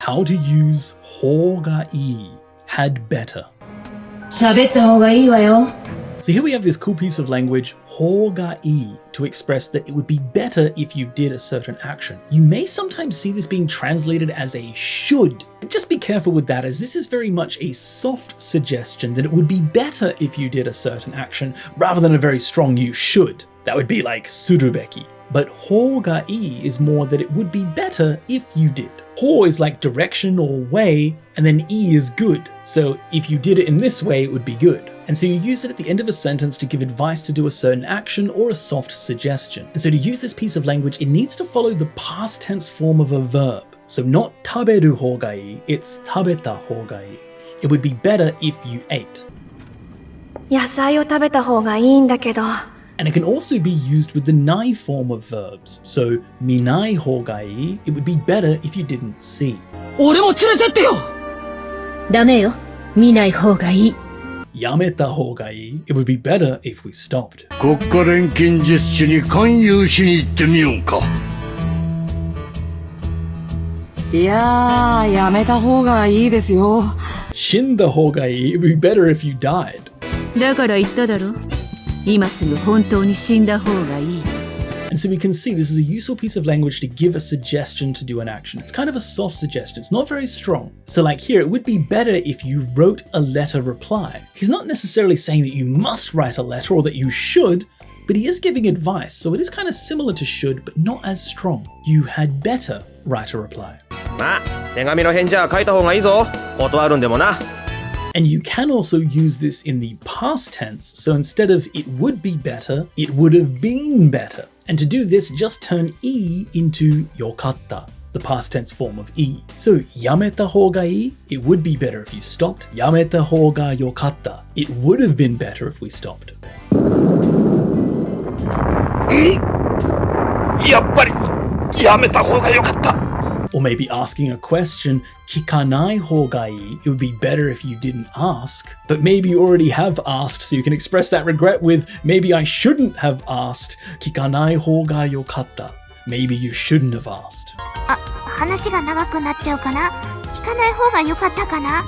how to use 方がいい had better. 喋った方がいいわよ. So here we have this cool piece of language, 方がいい, to express that it would be better if you did a certain action. You may sometimes see this being translated as a should. Just be careful with that, as this is very much a soft suggestion that it would be better if you did a certain action rather than a very strong you should. That would be like surubeki. But 方がいい is more that it would be better if you did. 方 is like direction or way, and then い is good. So if you did it in this way, it would be good. And so you use it at the end of a sentence to give advice to do a certain action or a soft suggestion. And so to use this piece of language, it needs to follow the past tense form of a verb. So not 食べる方がいい, it's 食べた方がいい. It would be better if you ate. 野菜を食べた方がいいんだけど. And it can also be used with the ない form of verbs. So 見ない方がいい, it would be better if you didn't see. 俺も連れてってよ. ダメよ。見ない方がいい. やめた方がいい, it would be better if we stopped. 国家錬金術師に勧誘しに行ってみようか。いやー、やめた方がいいですよ。死んだ方がいい, it would be better if you died. だから言っただろ。今すぐ本当に死んだ方がいい。And so we can see this is a useful piece of language to give a suggestion to do an action. It's kind of a soft suggestion. It's not very strong. So like here, it would be better if you wrote a letter reply. He's not necessarily saying that you must write a letter or that you should, but he is giving advice. So it is kind of similar to should, but not as strong. You had better write a reply. まあ、手紙の返事は書いた方がいいぞ。断るんでもな。And you can also use this in the past tense. So instead of it would be better, it would have been better. And to do this, just turn E into yokatta, the past tense form of E. So やめた方がいい, it would be better if you stopped. やめた方が良かった, it would have been better if we stopped. やっぱりやめた方が良かった。 Or maybe asking a question, 聞かない方がいい, it would be better if you didn't ask. But maybe you already have asked, so you can express that regret with, maybe I shouldn't have asked. 聞かない方が良かった. Maybe you shouldn't have asked. 話が長くなっちゃうかな? 聞かない方が良かったかな?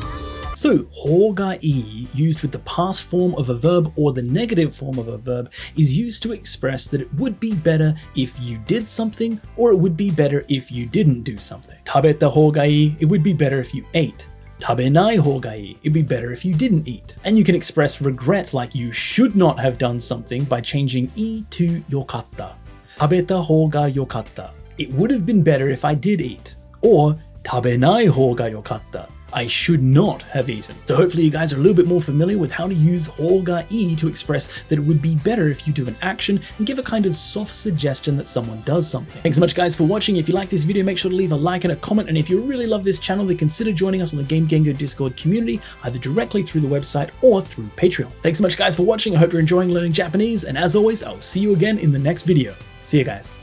So, 方がいい, used with the past form of a verb or the negative form of a verb, is used to express that it would be better if you did something, or it would be better if you didn't do something. 食べた方がいい, it would be better if you ate. 食べない方がいい, it'd be better if you didn't eat. And you can express regret like you should not have done something by changing E to よかった. 食べた方が良かった. It would have been better if I did eat. Or 食べない方が良かった. I should not have eaten. So hopefully you guys are a little bit more familiar with how to use 方がいい to express that it would be better if you do an action and give a kind of soft suggestion that someone does something. Thanks so much guys for watching. If you like this video, make sure to leave a like and a comment. And if you really love this channel, then consider joining us on the Game Gengo Discord community, either directly through the website or through Patreon. Thanks so much guys for watching. I hope you're enjoying learning Japanese. And as always, I'll see you again in the next video. See you guys.